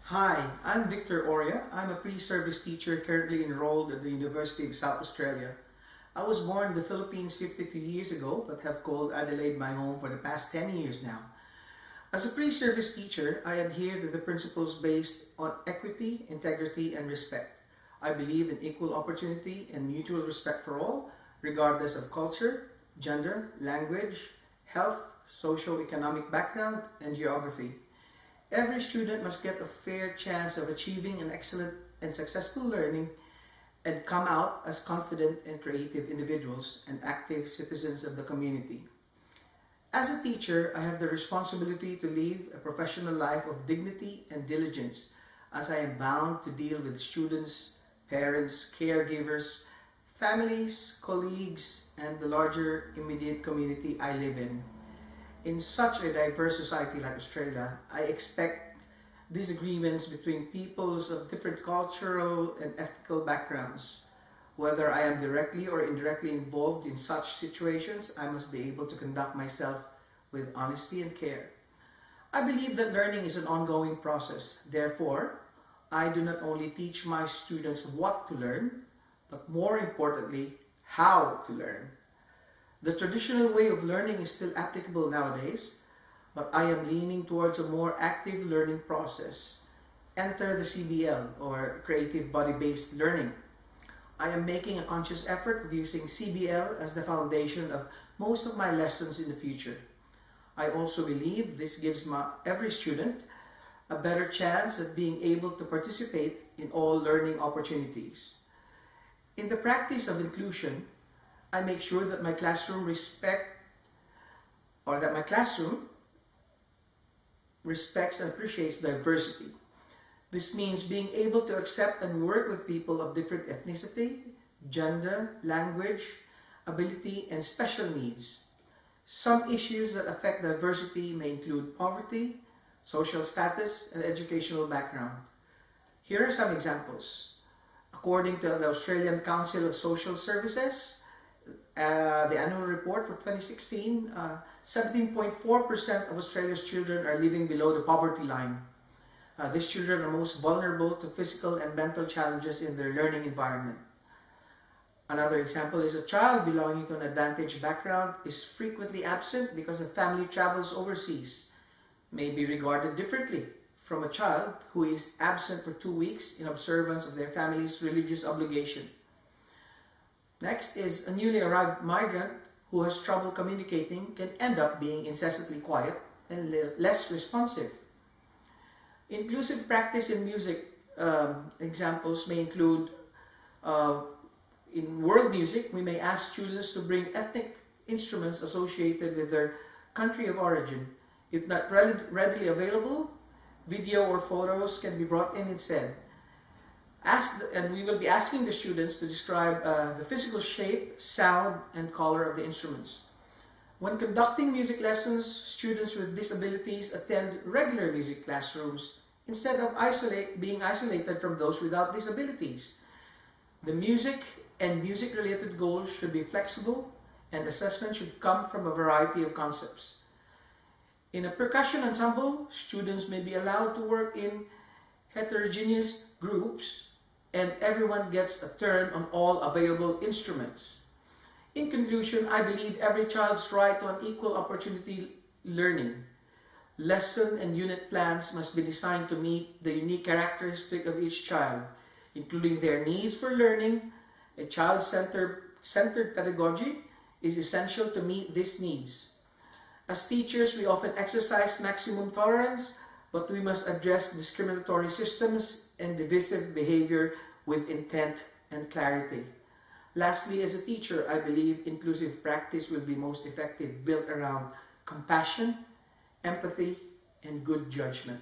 Hi, I'm Victor Oria. I'm a pre-service teacher currently enrolled at the University of South Australia. I was born in the Philippines 52 years ago but have called Adelaide my home for the past 10 years now. As a pre-service teacher, I adhere to the principles based on equity, integrity, and respect. I believe in equal opportunity and mutual respect for all, regardless of culture, gender, language, health, socio-economic background, and geography. Every student must get a fair chance of achieving an excellent and successful learning and come out as confident and creative individuals and active citizens of the community. As a teacher, I have the responsibility to live a professional life of dignity and diligence, as I am bound to deal with students, parents, caregivers, families, colleagues, and the larger immediate community I live in. In such a diverse society like Australia, I expect disagreements between peoples of different cultural and ethnical backgrounds. Whether I am directly or indirectly involved in such situations, I must be able to conduct myself with honesty and care. I believe that learning is an ongoing process. Therefore, I do not only teach my students what to learn, but more importantly, how to learn. The traditional way of learning is still applicable nowadays, but I am leaning towards a more active learning process. Enter the CBL, or Creative Body-Based Learning. I am making a conscious effort of using CBL as the foundation of most of my lessons in the future. I also believe this gives every student a better chance at being able to participate in all learning opportunities. In the practice of inclusion, I make sure that my classroom respects and appreciates diversity. This means being able to accept and work with people of different ethnicity, gender, language, ability, and special needs. Some issues that affect diversity may include poverty, social status, and educational background. Here are some examples. According to the Australian Council of Social Services, the annual report for 2016, 17.4% of Australia's children are living below the poverty line. These children are most vulnerable to physical and mental challenges in their learning environment. Another example is a child belonging to an advantaged background is frequently absent because the family travels overseas, may be regarded differently from a child who is absent for 2 weeks in observance of their family's religious obligation. Next is a newly arrived migrant who has trouble communicating can end up being incessantly quiet and less responsive. Inclusive practice in music examples may include in world music, we may ask students to bring ethnic instruments associated with their country of origin. If not readily available, video or photos can be brought in instead. And we will be asking the students to describe the physical shape, sound, and color of the instruments. When conducting music lessons, students with disabilities attend regular music classrooms instead of being isolated from those without disabilities. The music and music-related goals should be flexible, and assessment should come from a variety of concepts. In a percussion ensemble, students may be allowed to work in heterogeneous groups, and everyone gets a turn on all available instruments. In conclusion, I believe every child's right to an equal opportunity learning. Lesson and unit plans must be designed to meet the unique characteristic of each child, including their needs for learning. A child-centered pedagogy is essential to meet these needs. As teachers, we often exercise maximum tolerance, but we must address discriminatory systems and divisive behavior with intent and clarity. Lastly, as a teacher, I believe inclusive practice will be most effective built around compassion, empathy, and good judgment.